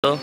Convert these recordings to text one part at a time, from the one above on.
to.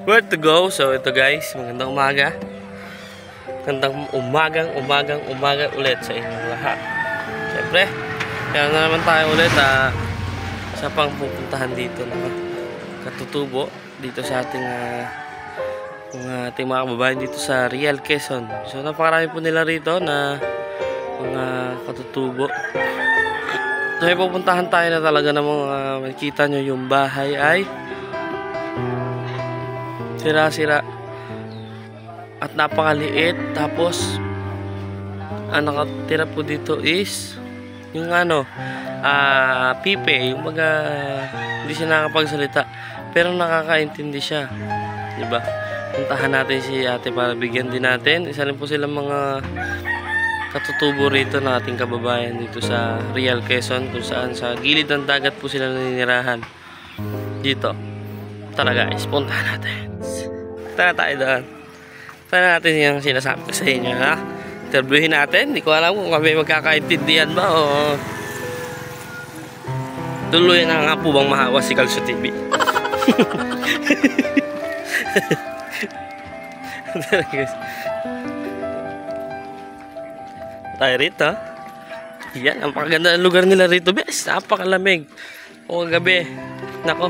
Where to go? So ito guys, magandang umaga. Magandang umaga ulit sa inyong lahat. Siyempre, kaya na naman tayo ulit sa pang pupuntahan dito na katutubo dito sa ating mga kababayan dito sa Real Quezon. So napakarami po nila rito na mga katutubo. So may pupuntahan tayo na talaga ng mga makikita nyo yung bahay ay sira-sira at napakaliit. Tapos ang nakatira po dito is yung pipe, yung mga hindi siya nakakapagsalita pero nakakaintindi siya, diba? Puntahan natin si ate para bigyan din natin. Isa rin po silang mga katutubo rito na ating kababayan dito sa Real Quezon, kung saan sa gilid ng dagat po sila naninirahan dito. Tara guys, puntahan natin. Tara tayo doon. Tara natin yung sinasabi ko sa inyo, ha? Interviewin natin. Hindi ko alam kung kami magkakaintindihan ba o tuloy na nga po bang mahawa si Calcio TV. Tara guys. Tayo rito. Yan, ang pakaganda ng lugar nila rito, bes. Napakalamig. O gabi. Nako.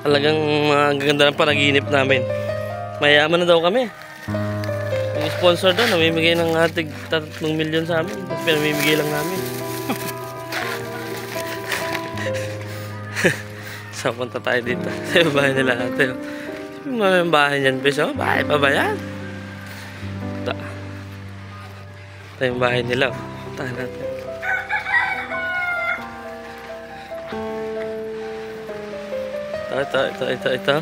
Talagang gaganda ng panaginip namin. Mayaman na daw kami. Yung sponsor daw, namimigay ng 3 milyon sa amin. Tapos pinamimigay lang namin. So, punta tayo dito. Sa bahay nila ate. Yung bahay niyan, beso. Bahay pa ba yan? Ito yung bahay nila. Punta natin. Ito.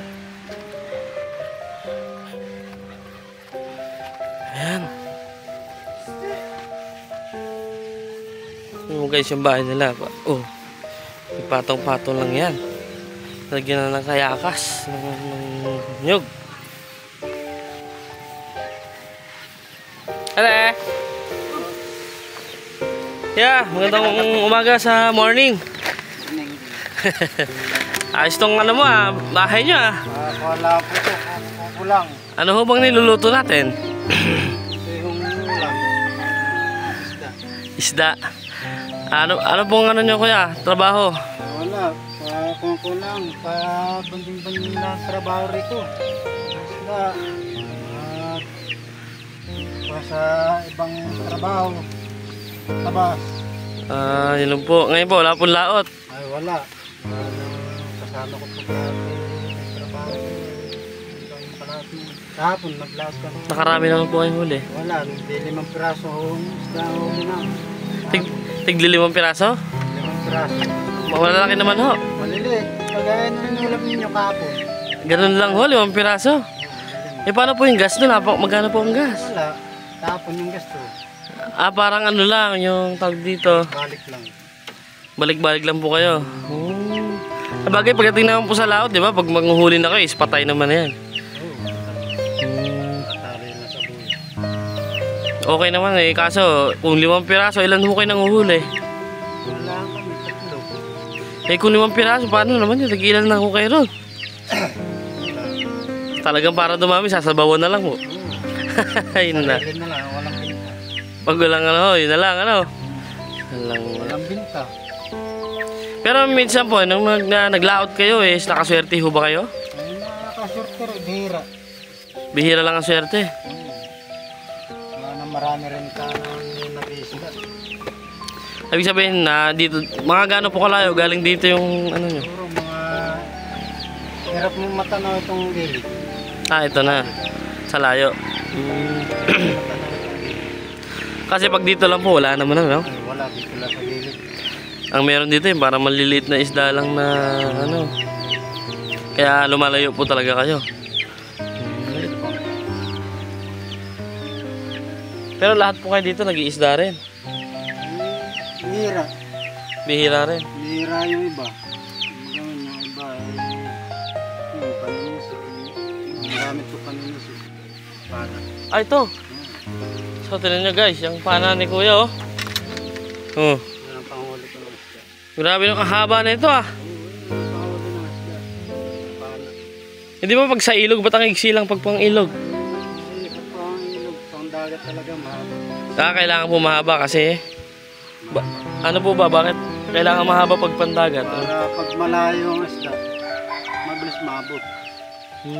Ayan. Yung guys, yung bahay nila. Oh, may patong-patong lang yan. Lagyan na ng kayakas ng nyug. Hello. Yeah, magandang umaga sa morning. Ayos tong bahay nyo Wala po ito, kulang. Ano ho bang niluluto natin? Ito yung ulam. Isda. Ano pong nyo kuya? Trabaho? Wala, kung kulang, banding-banding na trabaho rito. Isda. Sa ibang trabaho. Tabas. Yun lang po. Ngayon po, wala pong laot. Ay, wala. Kasama ko po trabaho. Kahapon, naglaot ka. Nakarami naman po kayong huli. Wala, hindi 5 piraso isda huli na. Tigli 5 piraso? 5 piraso. Malalaki naman ho. Maliliit. Kagaya na ninulam ninyo kahapon. Ganun lang ho, 5 piraso. Paano po yung gas doon? Magkano po ang gas? Wala. Kahapon yung gasto. Parang lang, yung tawag dito. Balik lang. Balik-balik lang po kayo. Sabagay, pagdating naman po sa laot, di ba? Pag maghuhuli na kayo, patay naman na yan. Natali na sa buya. Okay naman kaso kung 5 piraso, ilan ho kayo nang uhuli? Wala kami, 3. Kung 5 piraso, paano naman yun? Tag-ilan na ho kayo ron? Talagang para dumami, sasabawan na lang ho. Yun na. Sarili na lang, walang binta. Pag walang ano, yun na lang, ano. Walang... Walang binta. Pero minsan po, nung naglaot kayo eh, nakaswerte ho ba kayo? Ay, nakakasurter, bihira. Bihira lang ang swerte. Wala na marami rin ka nag-iisda. Ibig sabihin na dito, mga gaano po kalayo, galing dito yung ano nyo? Siguro mga hirap mong matanaw itong gilid. Ah, ito na. Sa layo. Kasi pag dito lang po, wala naman ano. Ay, wala, dito lang sa gilid. Ang meron dito yung parang maliliit na isda lang na ano. Kaya lumalayo po talaga kayo. Pero lahat po kayo dito nag-iisda rin. Bihira. Bihira rin. Bihira yung iba. Magaman yung iba ay yung paninis. Ang gamit ko paninis. Para. Ah, ito. So, tinan nyo guys, yung pana ni kuya oh. Oh. Yan ang panghuli ko ng isda. Grabe nung kahaba na ito ah. Yung panghuli ng isda. Para. Hindi ba pag sa ilog, ba't ang iksi lang pag pang ilog? Kasi sa pangilog, pang dagat talaga mahaba. Kailangan po mahaba kasi ano po ba, bakit kailangan mahaba pag pandagat? Para pag malayo ang isda, mabilis maabot. Pag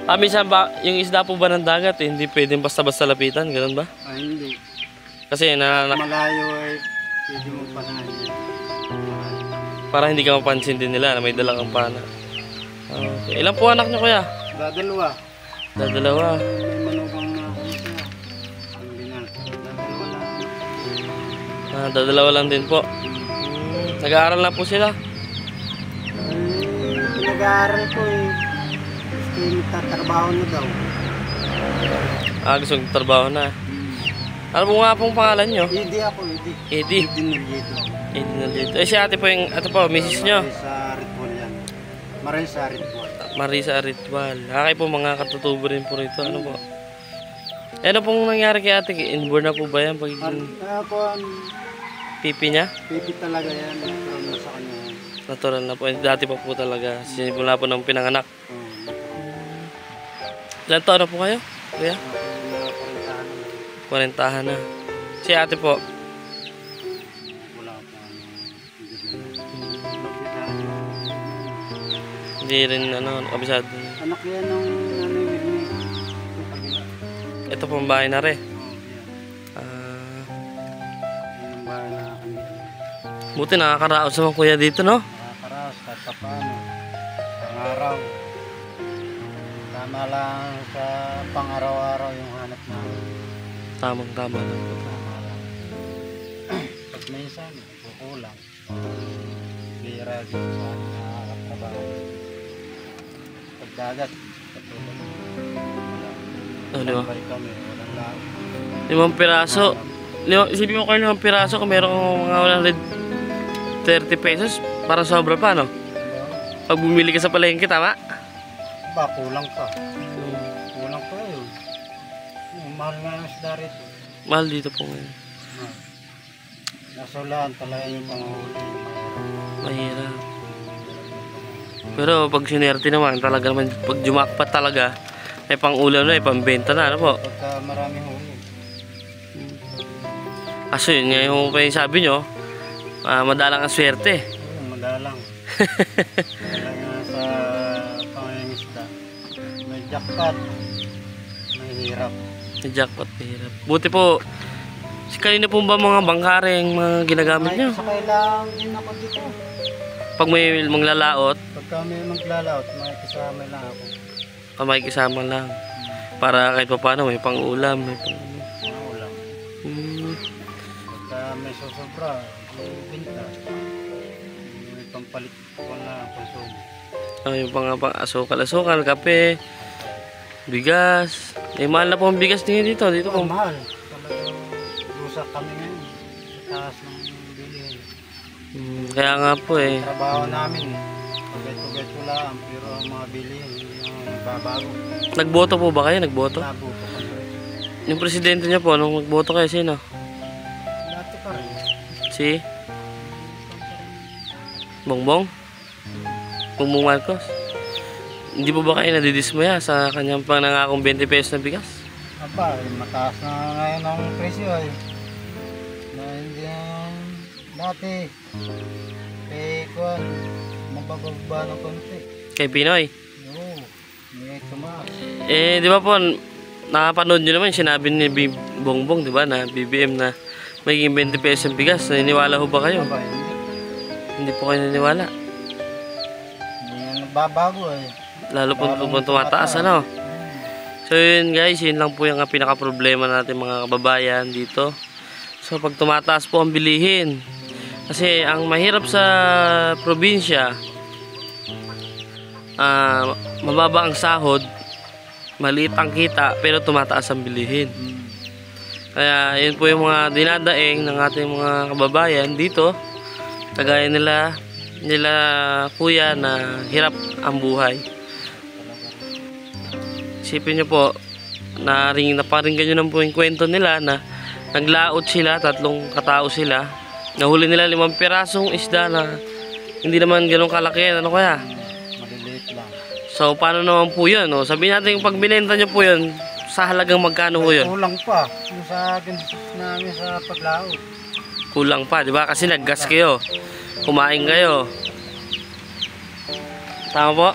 mahaba. Minsan ba, yung isda po ba ng dagat eh, hindi pwedeng basta-basta lapitan, ganun ba? Ay hindi. Kasi Malayo ay pwede mong panahin. para hindi ka mapansin din nila na may dalang kang pana. Okay. Ilan po anak nyo kuya? Dadalawa. Dalawa. May manugang na isa. Ang binal. Dadalawa lang. Dalawa lang din po. Nag-aaral na po sila. Pinag-aaral ko eh. Gusto yung tatrabaho na daw. Gusto trabaho na. Ano po nga pong pangalan nyo? Hindi ako, hindi. Eddie. Hindi nilito. Eddie na dito. Si ate po yung, ito po, misis nyo. Sa ritual yan. Maray sa ritual. Marisa Ritual. Kayo po mga katutubo rin po rito. Ano po? Ano pong nangyari kay ate? Inborn na po ba yan? Ako ang Pipi niya? pipi talaga yan. Natural na sa kanya. Natural na po. Dati pa po talaga. Simula po ng pinanganak. Ilan taon na po kayo? Kuya? Mga 40 40 na. Si ate po? wala pa. Hindi rin kabisado. Anak yan ng nanay ni kabila. Ito pong bahay na rin. Yan ang bahay na kami. Buti nakakaraos naman kuya dito, no? Nakakaras, kahit pa paano. Pang-araw. Tama lang sa pang-araw-araw yung hanap namin. Tamang-tama lang po. Tama lang. Pag minsan, kukulang. Bira din sa nakakatrabaho. Pag dagat, katulad. Wala. Di ba? Tambay kami, walang lao. 5 piraso. Isipin mo kayo 5 piraso kung meron kang mga 130 pesos, para sobra pa, no? Pag bumili ka sa palengke, tama? Ba, kulang pa. Kulang pa yun. Yung mahal nga yung isda rito. Mahal dito po ngayon. Nasulaan talaga yung panghuli. Mahirap. Pero pag sinerte naman, talaga naman, pag jumakpat talaga, may pang-ulam na, may pambenta na, ano po? Pagka maraming huli. Kaso yun nga yung pa yung sabi nyo, madalang ang swerte. Ayun, madalang. Madalang sa pangingisda. May jackpot. May hirap. May jackpot, mahirap. Buti po, kanina po ba mga bangkareng mga ginagamit nyo? Sa kailangan din ako dito. Pag may manglalaot, Pagka may maglalaot, may kasama lang ako. makikisama lang. Para kahit pa paano, may pang-ulam, may pang... Mga ulam. Pagka may susobra, may binta. May pampalit ko na konsumo. Yung pang-asukal, kape, bigas. Mahal na po ang bigas niya dito. Dito po. Mahal. Talagang rusak kami ngayon. Sa taas ng bilihin. Kaya nga po eh. Trabaho namin. Pagay-tugay lang. Pero ang mga bilihin, yung nagbabago. Nagboto po ba kayo? Nagboto? Labo pa kami. Yung presidente niya po, nung nagboto kayo, sino? Dati pa rin. Si? Bongbong? Bongbong Marcos? Hindi po ba kayo nadidismaya sa kanyang panangakong 20 pesos na bigas? Aba, mataas na ngayon ang presyo ay. Na hindi na dati. Kuwan, mabababa ng konti. Kay Pinoy. Oo, may tumaas. Di ba po, nakapanood nyo naman, sinabi ni Bongbong, di ba, na BBM na magiging 20 pesos ang bigas. Naniniwala ho ba kayo? Aba, hindi. Hindi po kayo naniniwala. Hindi na nababago ay. Lalo po tumataas, ano? So yun guys, yun lang po yung pinaka-problema natin mga kababayan dito. So pag tumataas po ang bilihin, kasi ang mahirap sa probinsya, mababa ang sahod, maliit ang kita, pero tumataas ang bilihin. Kaya yun po yung mga dinadaing ng ating mga kababayan dito, kagaya nila kuya na hirap ang buhay. Isipin nyo po, naparinggan nyo na po yung kwento nila na naglaot sila, 3 katao sila. Nahuli nila 5 pirasong isda na hindi naman ganun kalaki. Ano kaya? Maliliit lang. So, paano naman po yun? O, sabihin natin pag binenta nyo po yun, sa halagang magkano po yun? Kulang pa. Yung sa ginsis namin sa paglaot. Kulang pa, di ba? Kasi naggas kayo. Kumain kayo. Tama po?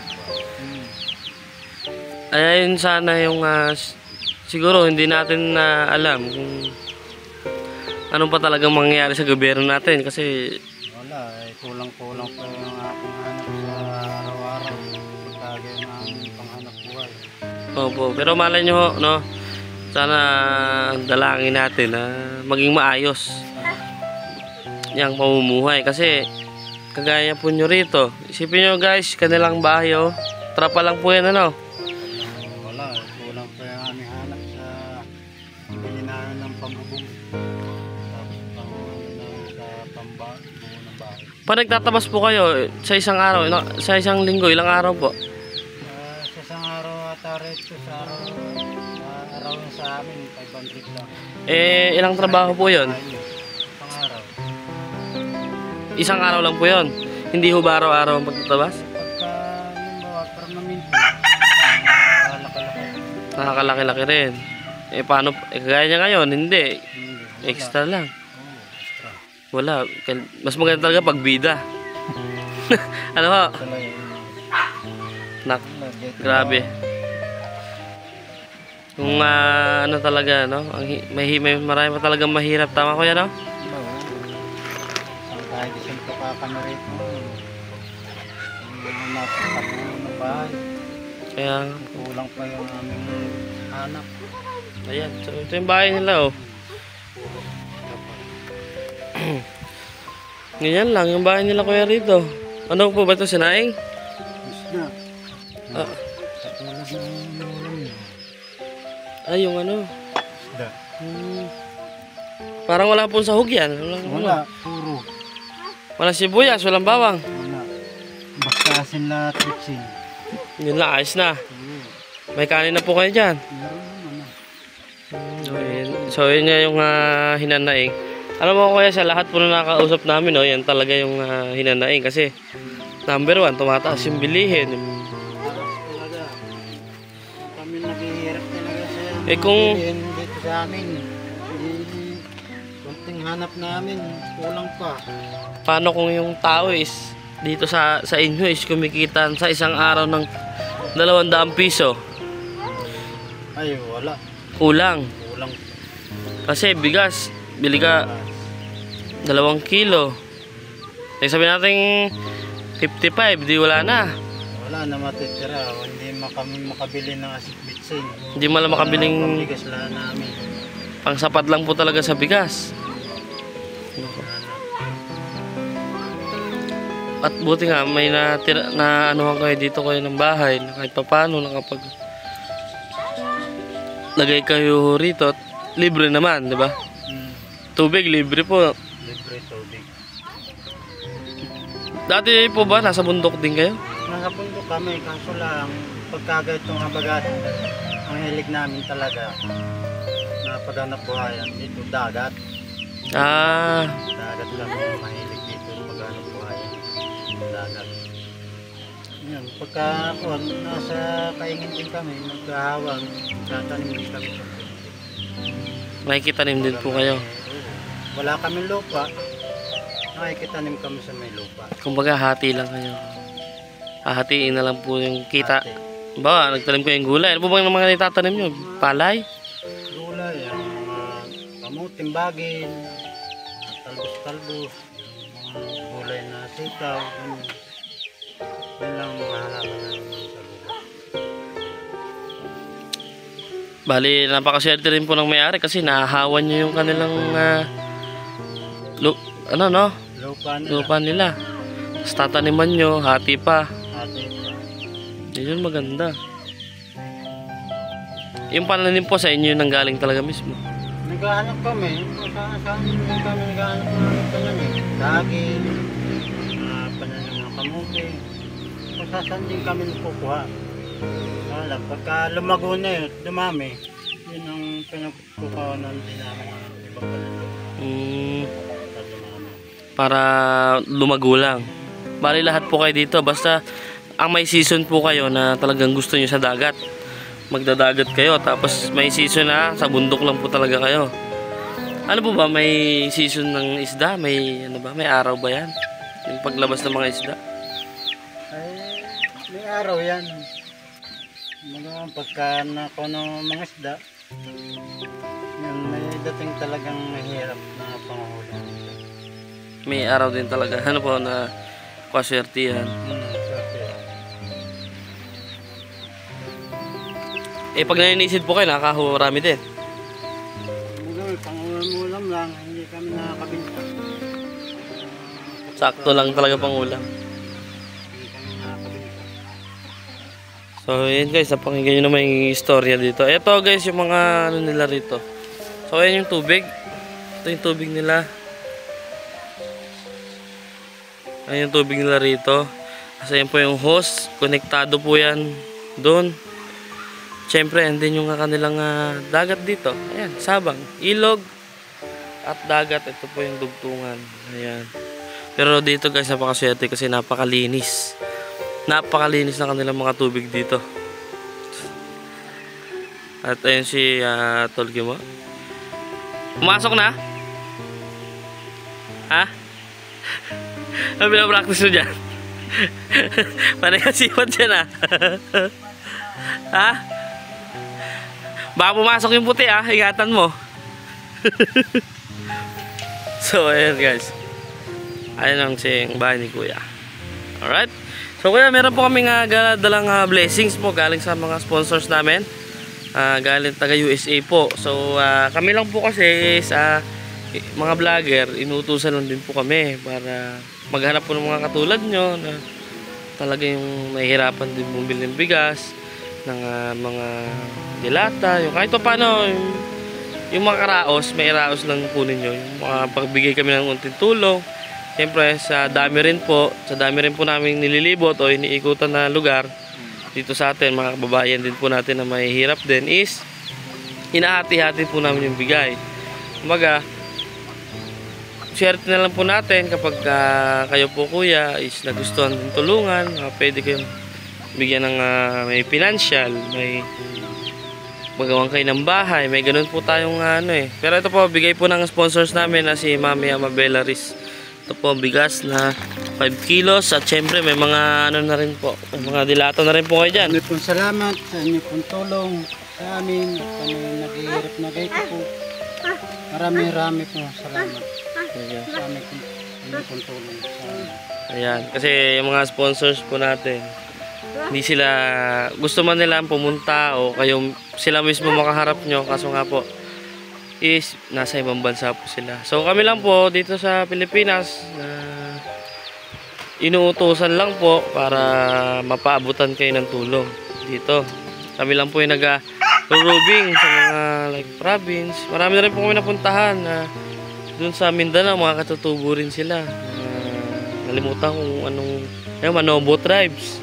Ayun sana yung siguro hindi natin alam kung anong pa talagang mangyayari sa gobyerno natin kasi Wala, kulang-kulang pa yung aking hanap sa araw-araw. Pagkagay ng panghanap buhay. opo, pero malay nyo ho, no? Sana dalangin natin na maging maayos yung pamumuhay kasi kagaya po nyo rito. Isipin nyo guys, kanilang bahay oh. Trapa lang po yan ano. Wala, kulang pa yung aming hanap sa pininahan ng pambubong. Sa pambahay ng bahay. Pag nagtatabas po kayo sa isang araw, sa isang linggo, ilang araw po? Sa isang araw at rito sa araw sa amin, 500 lang. Ilang trabaho po yon? Pang-araw. Isang araw lang po yon. Hindi ho ba araw-araw ang pagtatabas? Pagka, halimbawa, permanente, laki-laki. Nakakalaki-laki rin. Paano, kagaya niya ngayon, hindi. Hindi, Extra lang. Oo, extra. Wala. Mas maganda talaga pag bida. Ano ho? Talaga yun. Nak, grabe. Kung ano talaga, no? May marami pa talagang mahirap. Tama ko yan, no? Saan kahit isang tuka kami rito. Yung napatabunan ng bahay. Kaya, Kulang pa yung aming hanap. ayan. So, ito yung bahay nila, oh. Ganyan lang, yung bahay nila kuya rito. Ano po ba ito, sinaing? Isda. Ah, Katulad ng ulam yun. yung ano. Isda. Parang wala pong sahog yan. Wala, puro. Walang sibuyas, walang bawang. Wala. Basta asin na tripsin. Yun lang, ayos na. Oo. May kanin na po kayo dyan. Meron naman. So yun nga yung hinanaing. Alam mo kuya, sa lahat po na nakausap namin, oh, yan talaga yung hinanaing. Kasi, number 1, tumataas yung bilihin. Talaga. Kami naghihirap talaga sa Kung- bilihin dito sa amin. Kunting hanap namin, kulang pa. Paano kung yung tao is, dito sa inyo is kumikita sa isang araw ng 200 piso? Ay, wala. Kulang. Kulang. Kasi bigas, bili ka 2 kilo. Sabi natin 55, di wala na. Wala na matitira. Hindi kami makabili ng asik-bitsin. Hindi mo lang makabiling Pambigas lang namin. pangsapat lang po talaga sa bigas. At buti nga may natira na anuhan kayo dito kayo ng bahay na kahit papaano nakapag lagay kayo rito at libre naman, di ba? Tubig libre po. Libre tubig. Dati po ba nasa bundok din kayo? Nasa bundok kami, kaso lang pagkagatong habagat, ang hilig namin talaga na paghanap buhayan dito, dagat. Dagat lang yung mahilig dito, paghanap buhayan. Dagat. Yan, pagka ako, nasa kaingin din kami, nagkahawang, tatanim din kami sa konti. Makikitanim din po kayo. Wala kami lupa, nakikitanim kami sa may lupa. Kumbaga hati lang kayo. Hahatiin na lang po yung kita. Ate, Ba, nagtanim ko yung gulay. Ano po bang mga itatanim nyo? Palay? gulay, ang mga kamuting bagin, talbos-talbos, yung mga gulay na sitaw, yun lang ang mga halaman namin sa lupa. Bali, napakaswerte rin po ng may-ari kasi nahahawan nyo yung kanilang Lupa nila. lupa nila. Tapos tataniman nyo, hati pa. Ate, Yun maganda. Yung pananim po sa inyo yung nanggaling talaga mismo. naghahanap kami, saan din kami naghahanap ng pananim. Daging, pananim ng kamuti. Kung saan din kami nakukuha. Wala, pagka lumago na yun, dumami, yun ang pinagkukuhanan din namin ng ibang pananim. Sa dumami. Para lumago lang. Bali lahat po kayo dito. Basta ang may season po kayo na talagang gusto nyo sa dagat. Magdadagat kayo. Tapos may season na sa bundok lang po talaga kayo. Ano po ba? May season ng isda? May ano ba? May araw ba yan? Yung paglabas ng mga isda? Ay, may araw yan. Mga pagka nakuha ng mga isda, yan, may dating talagang mahirap na panghuli. May araw din talaga. Ano po na paswerte yan? Swerte yan. Eh pag naninisid po kayo, nakakahumarami din. Mga pangulam lang, hindi kami nakakabinta. Sakto lang talaga pang ulam. Hindi kami nakakabinta. So yun guys, napakinggan nyo naman yung istorya dito. Ito guys, yung mga ano nila rito. So ayan yung tubig. Ito yung tubig nila. Ayan yung tubig nila rito. Kasi yan po yung hose. Konektado po yan doon. Siyempre, andin yung kanilang dagat dito. Ayan, sabang. Ilog at dagat. Ito po yung dugtungan. Ayan. Pero dito guys, napakaswerte kasi napakalinis. Napakalinis na kanilang mga tubig dito. At ayun si Tolgi mo. Pumasok na? Ha? Ano pinapractice mo dyan? Panay kasipat dyan ha? Baka pumasok yung puti ingatan mo. So ayan guys. Ayan ang sing bahay ni Kuya. Alright. So Kuya, meron po kaming dalang blessings po galing sa mga sponsors namin. Galing taga USA po. So kami lang po kasi sa mga vlogger, inutusan lang din po kami para maghanap po ng mga katulad nyo na talaga yung nahihirapan din bumili ng bigas, ng mga dilata, yung kahit pa paano yung mga karaos, may raos lang po ninyo, yung mga pagbigay kami ng unting tulong. Siyempre sa dami rin po namin nililibot o iniikutan na lugar dito sa atin, mga kababayan din po natin na mahihirap din, is hinahati-hati po namin yung bigay. Kumbaga, share na lang po natin kapag kayo po Kuya is nagustuhan din tulungan, pwede kayong bigyan ng may financial, may magawang kayo ng bahay, may ganun po tayong Pero ito po, bigay po ng sponsors namin na si Mami Amabela Riz. Ito po bigas na 5 kilos at syempre may mga na rin po, may mga dilata na rin po kayo dyan. Marami pong salamat sa inyo pong tulong sa amin at kami naghihirap na kayo po. Marami pong salamat. Ayan. Marami pong tulong sa amin. Ayan, kasi yung mga sponsors po natin, hindi sila, gusto man nila pumunta o kayo sila mismo makaharap nyo, kaso nga po is nasa ibang bansa po sila. So kami lang po dito sa Pilipinas na inuutosan lang po para mapaabutan kayo ng tulong dito. Kami lang po yung nag-roving sa mga like province. Marami na rin po kami napuntahan na dun sa Mindanao, mga katutubo rin sila. Nalimutan kung anong Manobo tribes.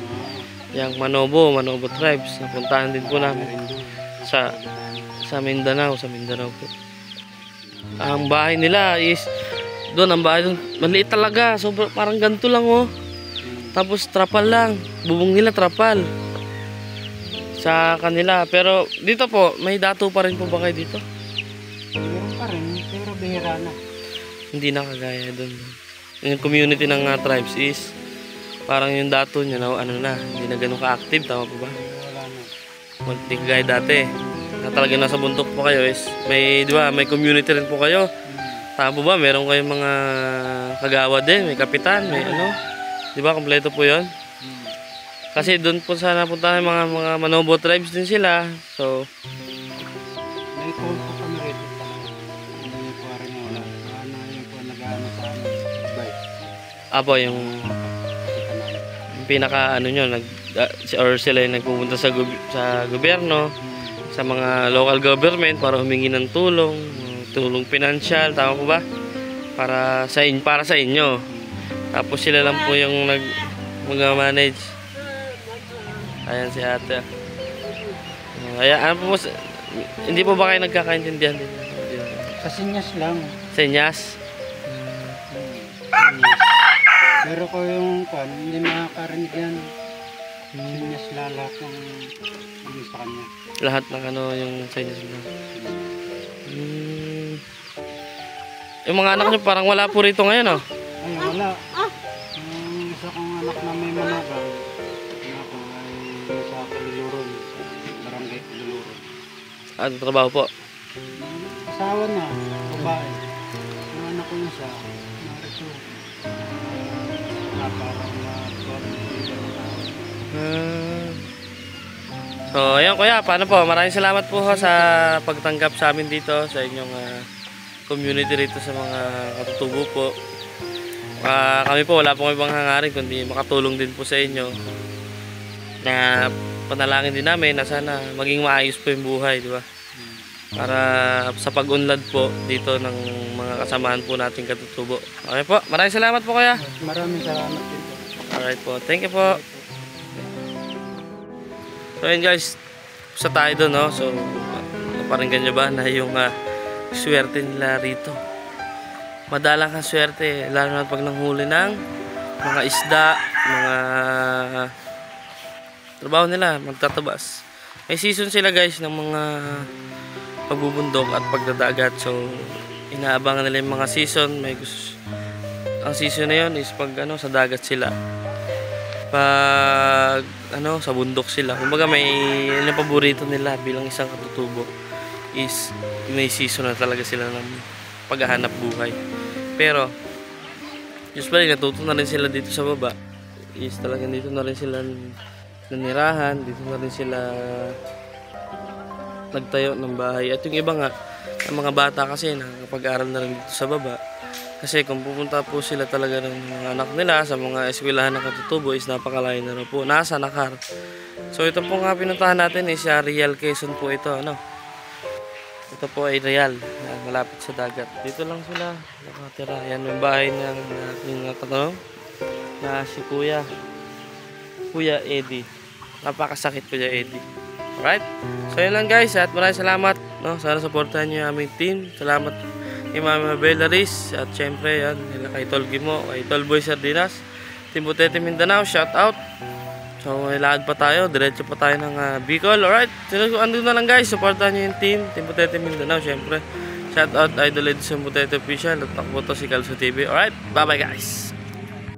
Yang Manobo tribes. Napuntahan din po namin sa Mindanao, po. Ang bahay nila is doon, ang bahay doon maliit talaga. So parang ganito lang Tapos trapal lang. Bubong nila trapal. Sa kanila. Pero dito po, may dato pa rin po ba kayo dito? Meron pa rin, pero bihira na. Hindi na kagaya doon. Yung community ng tribes is parang yung dato niya na ano na, hindi na ganun ka-active, tama po ba? Wala na. Hindi kagaya dati. Na talagang nasa bundok po kayo is may, di ba, may community rin po kayo. Tama po ba? Meron kayong mga kagawa din, may kapitan, may ano. Di ba, kompleto po 'yon? Kasi doon po sana punta mga Manobo tribes din sila. So, May call po kami rito talaga. Hindi po rin wala. Ano yung po nag-ano sa amin. Bike. apo yung Kita namin. pinaka ano nyo, or sila yung nagpupunta sa, sa gobyerno, sa mga local government para humingi ng tulong, tulong pinansyal, tama po ba? Para sa inyo. Tapos sila lang po yung mag-manage. Ayan si ate. Kaya ano po, hindi po ba kayo nagkakaintindihan din? Sa sinyas lang. Sa inyas? Pero ko yung kan, hindi makakarinig yan. Sinyas lahat ng hindi sa kanya. Lahat ng ano yung sa inyas na. Yung mga anak nyo parang wala po rito ngayon, oh. Ay, wala. Yung isa kong anak na may managang, ako ay sa Kaliluron, Barangay Kaliluron. Ano trabaho po? Asawa na, babae. Yung anak ko na siya, narito. Parang So, ayun kuya, paano po? Maraming salamat po ho sa pagtanggap sa amin dito sa inyong community rito sa mga katutubo po. Kami po, wala pong ibang hangarin kundi makatulong din po sa inyo. Na panalangin din namin na sana maging maayos po yung buhay, di ba? Para sa pag-unlad po dito ng mga kasamaan po nating katutubo. Okay po, maraming salamat po kuya. maraming salamat din po. Alright po, thank you po. So yun guys, sa tayo doon, no? So, naparinggan nyo ba na yung swerte nila rito? Madalang kang swerte, lalo na pag nanghuli ng mga isda, mga trabaho nila, magtatabas. May season sila guys ng mga pagbubundok at pagdadagat. So, inaabangan nila yung mga season. Ang season na yun is pag sa dagat sila. Pag sa bundok sila. Kumbaga may paborito nila bilang isang katutubo is may season na talaga sila ng paghahanap buhay. Pero usually natuto na rin sila dito sa baba. Is talagang dito na rin sila nanirahan, dito na rin sila nagtayo ng bahay. At yung iba nga, ang mga bata kasi nakakapag-aral na rin dito sa baba. Kasi kung pupunta po sila talaga ng mga anak nila sa mga eskwelahan ng katutubo is napakalayo na rin po. Nasa Nakar. So ito po nga pinuntahan natin is Real Quezon po ito. Ito po ay Real. Malapit sa dagat. Dito lang sila nakatira. Yan yung bahay ng aking katanong na si Kuya Eddie. Napakasakit Kuya Eddie. Alright? So yun lang guys. At maraming salamat. Sana supportahan nyo yung aming team. Salamat kay Mama Belaris. At syempre yan. Kay Tol Gimo. Kay Tol Boy Sardinas. Team Butete Mindanao. Shout out. So may lakad pa tayo. Diretso pa tayo ng Bicol. Alright? Andun na lang guys. Supportahan nyo yung team Butete Mindanao. Syempre. Shout out Idol Edison Butete Official. At takbo to si Calzo TV. Alright? Bye bye guys.